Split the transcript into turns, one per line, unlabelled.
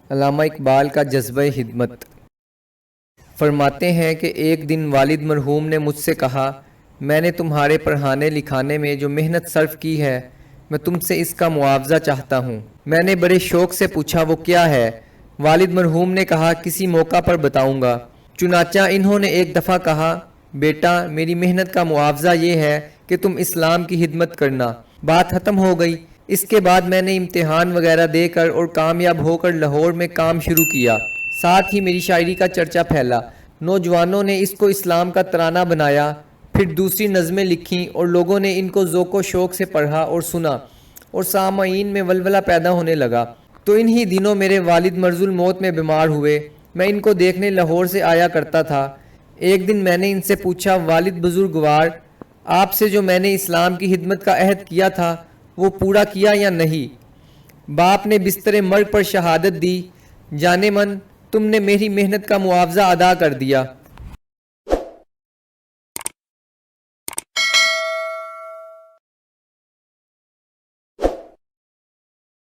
علامہ اقبال کا جذبہ خدمت۔ فرماتے ہیں کہ ایک دن والد مرحوم نے مجھ سے کہا، میں نے تمہارے پڑھانے لکھانے میں جو محنت صرف کی ہے، میں تم سے اس کا معاوضہ چاہتا ہوں۔ میں نے بڑے شوق سے پوچھا وہ کیا ہے؟ والد مرحوم نے کہا کسی موقع پر بتاؤں گا۔ چنانچہ انہوں نے ایک دفعہ کہا، بیٹا میری محنت کا معاوضہ یہ ہے کہ تم اسلام کی خدمت کرنا۔ بات ختم ہو گئی۔ اس کے بعد میں نے امتحان وغیرہ دے کر اور کامیاب ہو کر لاہور میں کام شروع کیا۔ ساتھ ہی میری شاعری کا چرچا پھیلا۔ نوجوانوں نے اس کو اسلام کا ترانہ بنایا، پھر دوسری نظمیں لکھیں اور لوگوں نے ان کو ذوق و شوق سے پڑھا اور سنا، اور سامعین میں ولولہ پیدا ہونے لگا۔ تو انہی دنوں میرے والد مرض الموت میں بیمار ہوئے۔ میں ان کو دیکھنے لاہور سے آیا کرتا تھا۔ ایک دن میں نے ان سے پوچھا، والد بزرگوار، آپ سے جو میں نے اسلام کی خدمت کا عہد کیا تھا وہ پورا کیا یا نہیں؟ باپ نے بستر مرگ پر شہادت دی، جانے من تم نے میری محنت کا معاوضہ ادا کر دیا۔